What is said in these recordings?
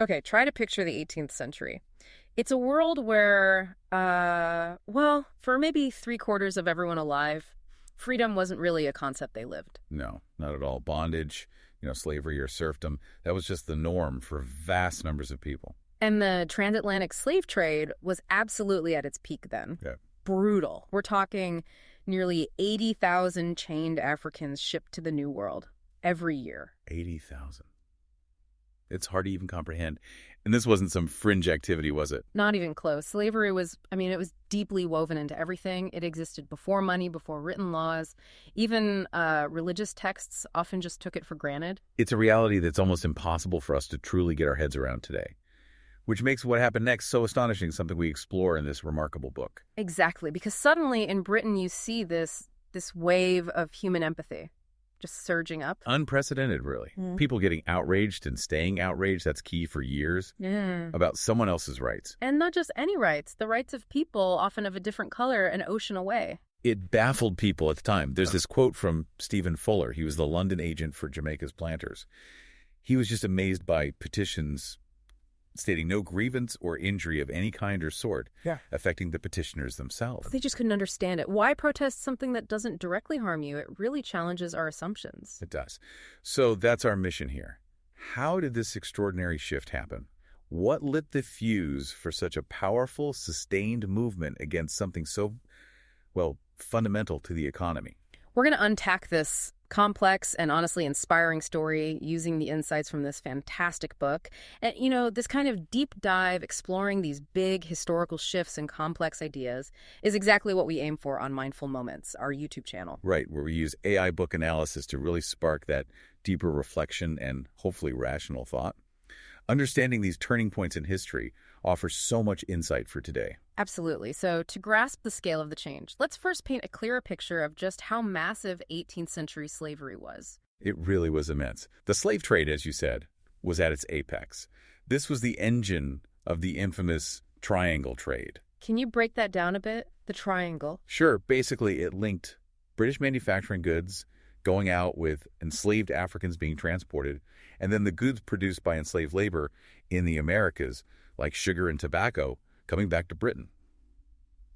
Okay, try to picture the 18th century. It's a world where, well, for maybe three-quarters of everyone alive, freedom wasn't really a concept they lived. No, not at all. Bondage, slavery or serfdom, that was just the norm for vast numbers of people. And the transatlantic slave trade was absolutely at its peak then. Yeah. Brutal. We're talking nearly 80,000 chained Africans shipped to the New World every year. 80,000. It's hard to even comprehend. And this wasn't some fringe activity, was it? Not even close. Slavery was, it was deeply woven into everything. It existed before money, before written laws. Even religious texts often just took it for granted. It's a reality that's almost impossible for us to truly get our heads around today, which makes what happened next so astonishing, something we explore in this remarkable book. Exactly, because suddenly in Britain you see this wave of human empathy just surging up. Unprecedented, really. People getting outraged and staying outraged, that's key for years, about someone else's rights. And not just any rights, the rights of people, often of a different color, an ocean away. It baffled people at the time. There's this quote from Stephen Fuller. He was the London agent for Jamaica's planters. He was just amazed by petitions stating no grievance or injury of any kind or sort affecting the petitioners themselves. They just couldn't understand it. Why protest something that doesn't directly harm you? It really challenges our assumptions. It does. So that's our mission here. How did this extraordinary shift happen? What lit the fuse for such a powerful, sustained movement against something so, fundamental to the economy? We're going to unpack this complex and honestly inspiring story using the insights from this fantastic book. And, this kind of deep dive exploring these big historical shifts and complex ideas is exactly what we aim for on Mindful Moments, our YouTube channel. Right, where we use AI book analysis to really spark that deeper reflection and hopefully rational thought. Understanding these turning points in history offers so much insight for today. Absolutely. So to grasp the scale of the change, let's first paint a clearer picture of just how massive 18th century slavery was. It really was immense. The slave trade, as you said, was at its apex. This was the engine of the infamous triangle trade. Can you break that down a bit? The triangle? Sure. Basically, it linked British manufacturing goods going out with enslaved Africans being transported, and then the goods produced by enslaved labor in the Americas, like sugar and tobacco, coming back to Britain.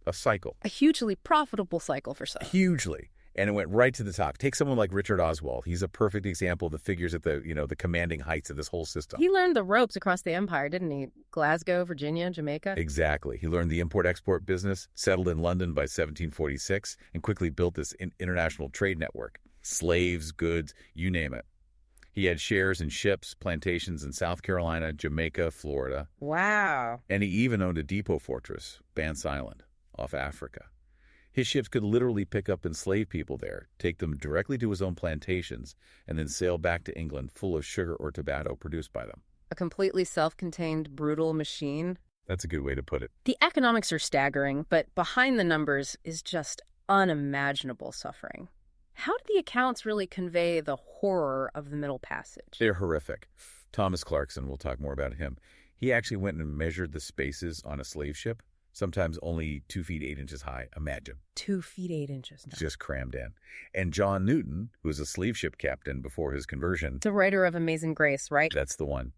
A cycle. A hugely profitable cycle for some. Hugely. And it went right to the top. Take someone like Richard Oswald. He's a perfect example of the figures at the commanding heights of this whole system. He learned the ropes across the empire, didn't he? Glasgow, Virginia, Jamaica. Exactly. He learned the import-export business, settled in London by 1746, and quickly built this international trade network. Slaves, goods, you name it. He had shares in ships, plantations in South Carolina, Jamaica, Florida. Wow. And he even owned a depot fortress, Banks Island, off Africa. His ships could literally pick up enslaved people there, take them directly to his own plantations, and then sail back to England full of sugar or tobacco produced by them. A completely self-contained, brutal machine. That's a good way to put it. The economics are staggering, but behind the numbers is just unimaginable suffering. How do the accounts really convey the horror of the Middle Passage? They're horrific. Thomas Clarkson, we'll talk more about him. He actually went and measured the spaces on a slave ship, sometimes only 2 feet 8 inches high. Imagine. 2 feet 8 inches. No. Just crammed in. And John Newton, who was a slave ship captain before his conversion. The writer of Amazing Grace, right? That's the one.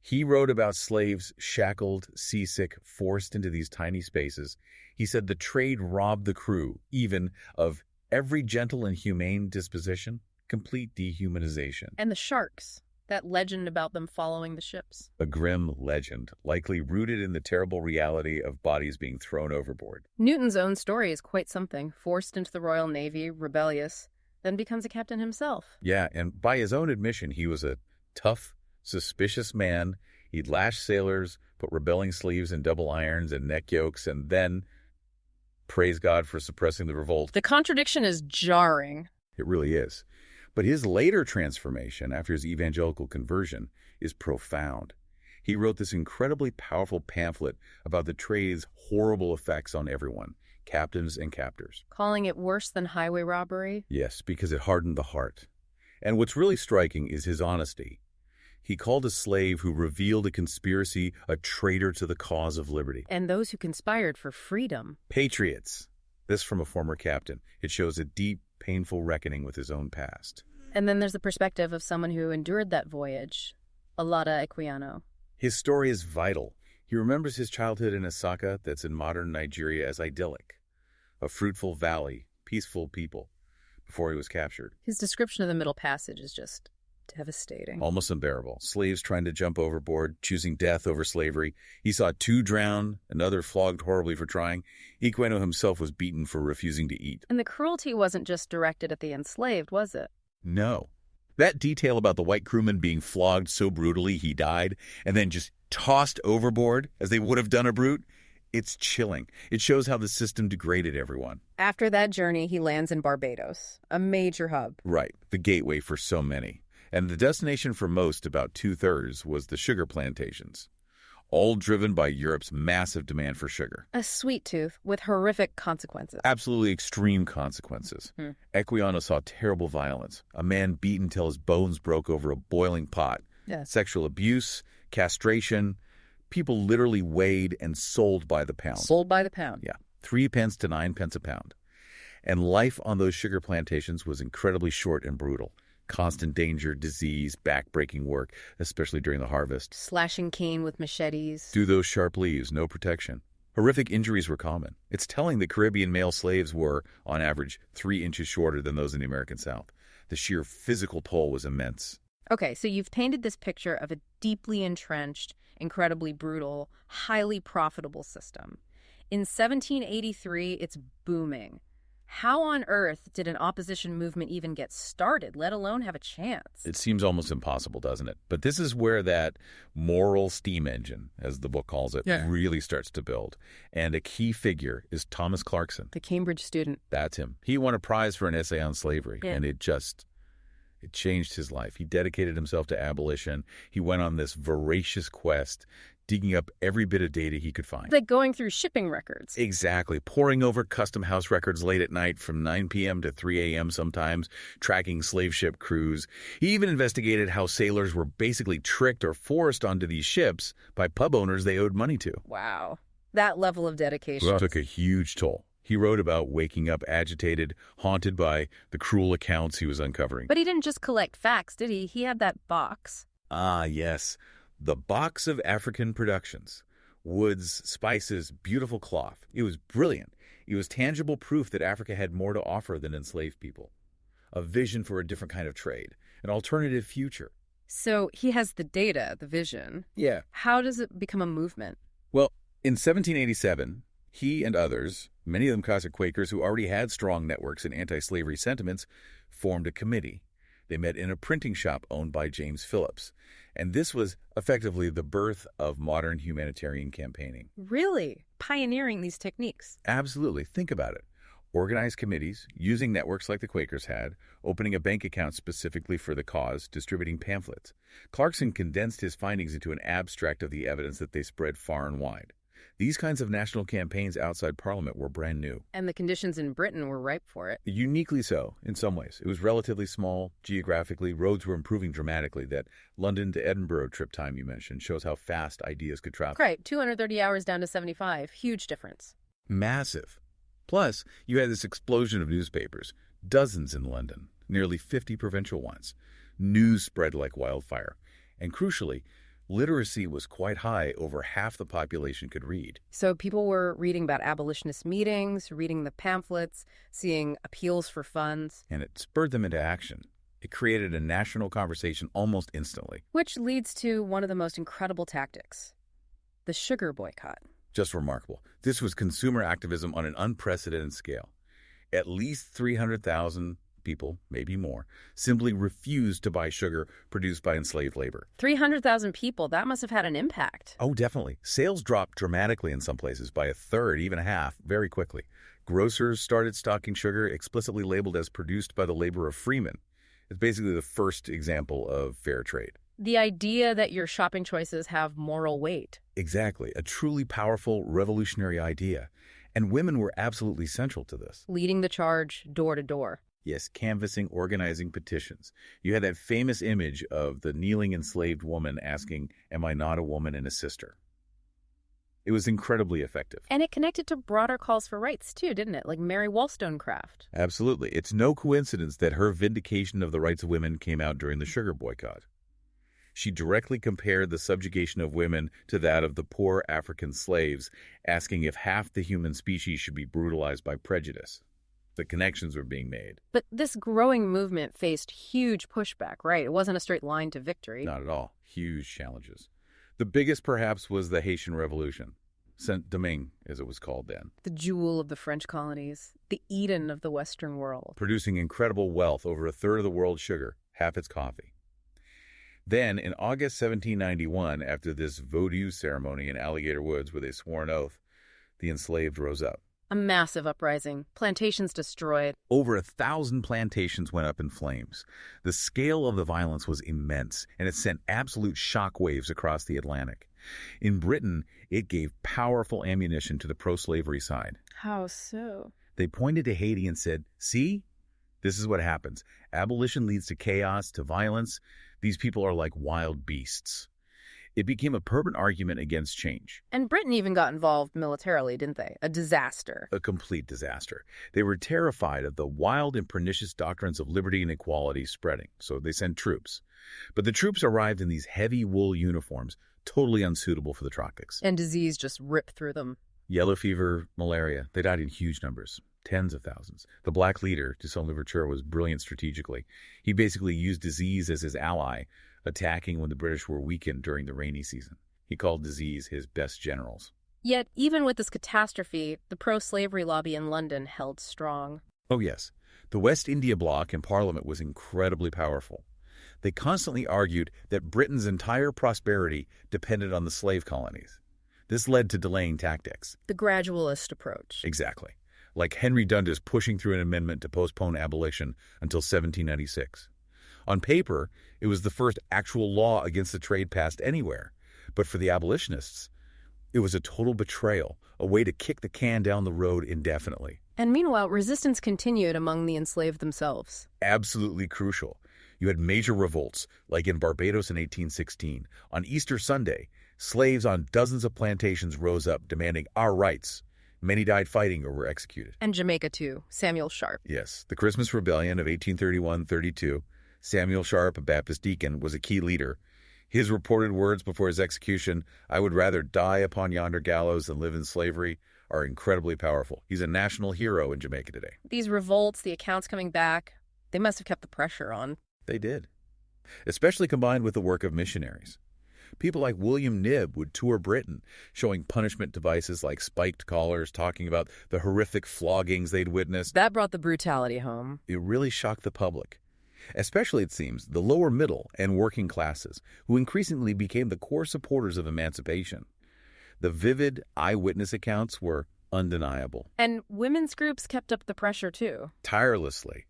He wrote about slaves shackled, seasick, forced into these tiny spaces. He said the trade robbed the crew, even of every gentle and humane disposition, complete dehumanization. And the sharks, that legend about them following the ships. A grim legend, likely rooted in the terrible reality of bodies being thrown overboard. Newton's own story is quite something. Forced into the Royal Navy, rebellious, then becomes a captain himself. Yeah, and by his own admission, he was a tough, suspicious man. He'd lash sailors, put rebelling sleeves in double irons and neck yokes, and then praise God for suppressing the revolt. The contradiction is jarring. It really is. But his later transformation after his evangelical conversion is profound. He wrote this incredibly powerful pamphlet about the trade's horrible effects on everyone, captains and captors. Calling it worse than highway robbery? Yes, because it hardened the heart. And what's really striking is his honesty. He called a slave who revealed a conspiracy a traitor to the cause of liberty. And those who conspired for freedom. Patriots. This from a former captain. It shows a deep, painful reckoning with his own past. And then there's the perspective of someone who endured that voyage, Olaudah Equiano. His story is vital. He remembers his childhood in Asaka, that's in modern Nigeria, as idyllic. A fruitful valley, peaceful people, before he was captured. His description of the Middle Passage is just devastating. Almost unbearable. Slaves trying to jump overboard, choosing death over slavery. He saw 2 drown, another flogged horribly for trying. Equiano himself was beaten for refusing to eat. And the cruelty wasn't just directed at the enslaved, was it? No. That detail about the white crewman being flogged so brutally he died and then just tossed overboard as they would have done a brute, it's chilling. It shows how the system degraded everyone. After that journey, he lands in Barbados, a major hub. Right, the gateway for so many. And the destination for most, about 2/3, was the sugar plantations, all driven by Europe's massive demand for sugar. A sweet tooth with horrific consequences. Absolutely extreme consequences. Equiano saw terrible violence, a man beaten till his bones broke over a boiling pot, sexual abuse, castration, people literally weighed and sold by the pound. Sold by the pound. Yeah, 3 pence to 9 pence a pound. And life on those sugar plantations was incredibly short and brutal. Constant danger, disease, back-breaking work, especially during the harvest. Slashing cane with machetes. Through those sharp leaves, no protection. Horrific injuries were common. It's telling that Caribbean male slaves were, on average, 3 inches shorter than those in the American South. The sheer physical toll was immense. Okay, so you've painted this picture of a deeply entrenched, incredibly brutal, highly profitable system. In 1783, it's booming. How on earth did an opposition movement even get started, let alone have a chance? It seems almost impossible, doesn't it? But this is where that moral steam engine, as the book calls it, really starts to build. And a key figure is Thomas Clarkson. The Cambridge student. That's him. He won a prize for an essay on slavery, and it changed his life. He dedicated himself to abolition. He went on this voracious quest, digging up every bit of data he could find. Like going through shipping records. Exactly. Poring over custom house records late at night from 9 p.m. to 3 a.m. sometimes, tracking slave ship crews. He even investigated how sailors were basically tricked or forced onto these ships by pub owners they owed money to. Wow. That level of dedication. Took a huge toll. He wrote about waking up agitated, haunted by the cruel accounts he was uncovering. But he didn't just collect facts, did he? He had that box. Ah, yes. The box of African productions. Woods, spices, beautiful cloth. It was brilliant. It was tangible proof that Africa had more to offer than enslaved people. A vision for a different kind of trade. An alternative future. So he has the data, the vision. Yeah. How does it become a movement? Well, in 1787, he and others, many of them Cossack Quakers who already had strong networks in anti-slavery sentiments, formed a committee. They met in a printing shop owned by James Phillips. And this was effectively the birth of modern humanitarian campaigning. Really? Pioneering these techniques? Absolutely. Think about it. Organized committees, using networks like the Quakers had, opening a bank account specifically for the cause, distributing pamphlets. Clarkson condensed his findings into an abstract of the evidence that they spread far and wide. These kinds of national campaigns outside Parliament were brand new. And the conditions in Britain were ripe for it. Uniquely so, in some ways. It was relatively small, geographically. Roads were improving dramatically. That London to Edinburgh trip time you mentioned shows how fast ideas could travel. Right, 230 hours down to 75. Huge difference. Massive. Plus, you had this explosion of newspapers. Dozens in London, nearly 50 provincial ones. News spread like wildfire. And crucially, literacy was quite high. Over half the population could read. So people were reading about abolitionist meetings, reading the pamphlets, seeing appeals for funds. And it spurred them into action. It created a national conversation almost instantly. Which leads to one of the most incredible tactics, the sugar boycott. Just remarkable. This was consumer activism on an unprecedented scale. At least 300,000 people, maybe more, simply refused to buy sugar produced by enslaved labor. 300,000 people, that must have had an impact. Oh, definitely. Sales dropped dramatically in some places, by a third, even a half, very quickly. Grocers started stocking sugar explicitly labeled as produced by the labor of freemen. It's basically the first example of fair trade. The idea that your shopping choices have moral weight. Exactly. A truly powerful, revolutionary idea. And women were absolutely central to this. Leading the charge door to door. Yes, canvassing, organizing petitions. You had that famous image of the kneeling enslaved woman asking, "Am I not a woman and a sister?" It was incredibly effective. And it connected to broader calls for rights, too, didn't it? Like Mary Wollstonecraft. Absolutely. It's no coincidence that her vindication of the rights of women came out during the sugar boycott. She directly compared the subjugation of women to that of the poor African slaves, asking if half the human species should be brutalized by prejudice. The connections were being made. But this growing movement faced huge pushback, right? It wasn't a straight line to victory. Not at all. Huge challenges. The biggest, perhaps, was the Haitian Revolution. Saint-Domingue, as it was called then. The jewel of the French colonies, the Eden of the Western world. Producing incredible wealth, over a third of the world's sugar, half its coffee. Then, in August 1791, after this Vodou ceremony in Alligator Woods with a sworn oath, the enslaved rose up. A massive uprising. Plantations destroyed. Over 1,000 plantations went up in flames. The scale of the violence was immense, and it sent absolute shockwaves across the Atlantic. In Britain, it gave powerful ammunition to the pro-slavery side. How so? They pointed to Haiti and said, "See? This is what happens. Abolition leads to chaos, to violence. These people are like wild beasts." It became a permanent argument against change. And Britain even got involved militarily, didn't they? A disaster. A complete disaster. They were terrified of the wild and pernicious doctrines of liberty and equality spreading, so they sent troops. But the troops arrived in these heavy wool uniforms, totally unsuitable for the tropics. And disease just ripped through them. Yellow fever, malaria, they died in huge numbers, tens of thousands. The black leader, Toussaint Louverture, was brilliant strategically. He basically used disease as his ally, attacking when the British were weakened during the rainy season. He called disease his best generals. Yet, even with this catastrophe, the pro-slavery lobby in London held strong. Oh yes, the West India bloc in Parliament was incredibly powerful. They constantly argued that Britain's entire prosperity depended on the slave colonies. This led to delaying tactics. The gradualist approach. Exactly. Like Henry Dundas pushing through an amendment to postpone abolition until 1796. On paper, it was the first actual law against the trade passed anywhere. But for the abolitionists, it was a total betrayal, a way to kick the can down the road indefinitely. And meanwhile, resistance continued among the enslaved themselves. Absolutely crucial. You had major revolts, like in Barbados in 1816. On Easter Sunday, slaves on dozens of plantations rose up, demanding our rights. Many died fighting or were executed. And Jamaica, too. Samuel Sharp. Yes, the Christmas Rebellion of 1831-32. Samuel Sharp, a Baptist deacon, was a key leader. His reported words before his execution, "I would rather die upon yonder gallows than live in slavery," are incredibly powerful. He's a national hero in Jamaica today. These revolts, the accounts coming back, they must have kept the pressure on. They did, especially combined with the work of missionaries. People like William Knibb would tour Britain, showing punishment devices like spiked collars, talking about the horrific floggings they'd witnessed. That brought the brutality home. It really shocked the public, especially, it seems, the lower middle and working classes, who increasingly became the core supporters of emancipation. The vivid eyewitness accounts were undeniable. And women's groups kept up the pressure, too. Tirelessly.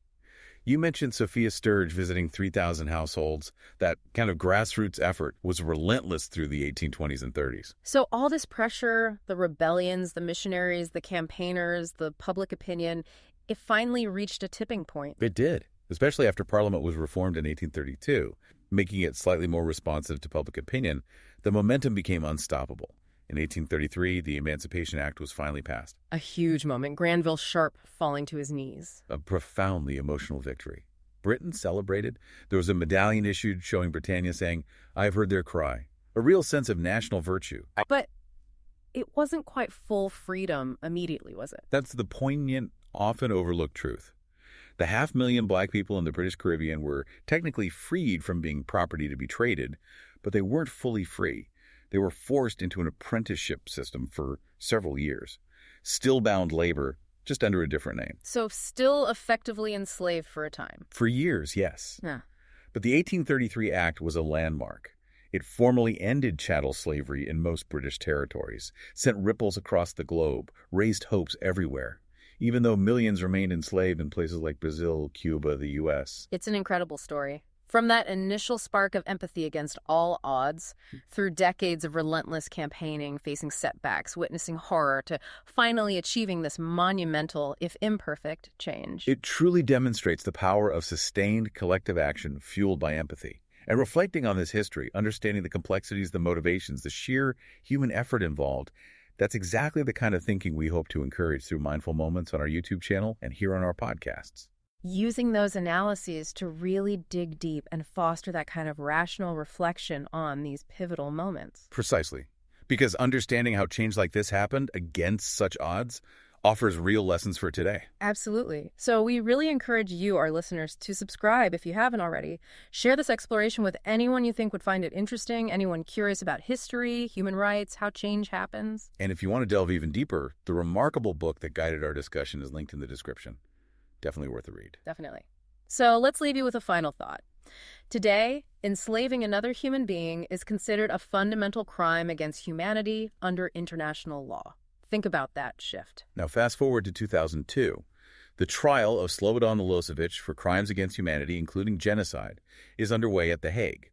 You mentioned Sophia Sturge visiting 3,000 households. That kind of grassroots effort was relentless through the 1820s and 30s. So all this pressure, the rebellions, the missionaries, the campaigners, the public opinion, it finally reached a tipping point. It did, especially after Parliament was reformed in 1832, making it slightly more responsive to public opinion. The momentum became unstoppable. In 1833, the Emancipation Act was finally passed. A huge moment. Granville Sharp falling to his knees. A profoundly emotional victory. Britain celebrated. There was a medallion issued showing Britannia saying, "I've heard their cry." A real sense of national virtue. But it wasn't quite full freedom immediately, was it? That's the poignant, often overlooked truth. The 500,000 black people in the British Caribbean were technically freed from being property to be traded, but they weren't fully free. They were forced into an apprenticeship system for several years. Still-bound labor, just under a different name. So still effectively enslaved for a time. For years, yes. Yeah. But the 1833 Act was a landmark. It formally ended chattel slavery in most British territories, sent ripples across the globe, raised hopes everywhere, even though millions remained enslaved in places like Brazil, Cuba, the U.S. It's an incredible story. From that initial spark of empathy against all odds, through decades of relentless campaigning, facing setbacks, witnessing horror, to finally achieving this monumental, if imperfect, change. It truly demonstrates the power of sustained collective action fueled by empathy. And reflecting on this history, understanding the complexities, the motivations, the sheer human effort involved, that's exactly the kind of thinking we hope to encourage through Mindful Moments on our YouTube channel and here on our podcasts. Using those analyses to really dig deep and foster that kind of rational reflection on these pivotal moments. Precisely. Because understanding how change like this happened against such odds offers real lessons for today. Absolutely. So we really encourage you, our listeners, to subscribe if you haven't already. Share this exploration with anyone you think would find it interesting, anyone curious about history, human rights, how change happens. And if you want to delve even deeper, the remarkable book that guided our discussion is linked in the description. Definitely worth a read. Definitely. So let's leave you with a final thought. Today, enslaving another human being is considered a fundamental crime against humanity under international law. Think about that shift. Now fast forward to 2002. The trial of Slobodan Milosevic for crimes against humanity, including genocide, is underway at The Hague.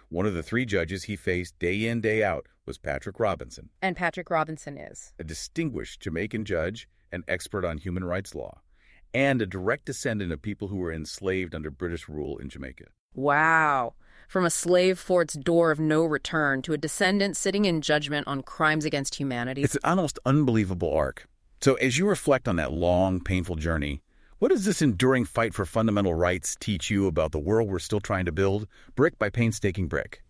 One of the 3 judges he faced day in, day out was Patrick Robinson. And Patrick Robinson is a distinguished Jamaican judge, an expert on human rights law, and a direct descendant of people who were enslaved under British rule in Jamaica. Wow. From a slave fort's door of no return to a descendant sitting in judgment on crimes against humanity. It's an almost unbelievable arc. So as you reflect on that long, painful journey, what does this enduring fight for fundamental rights teach you about the world we're still trying to build, brick by painstaking brick?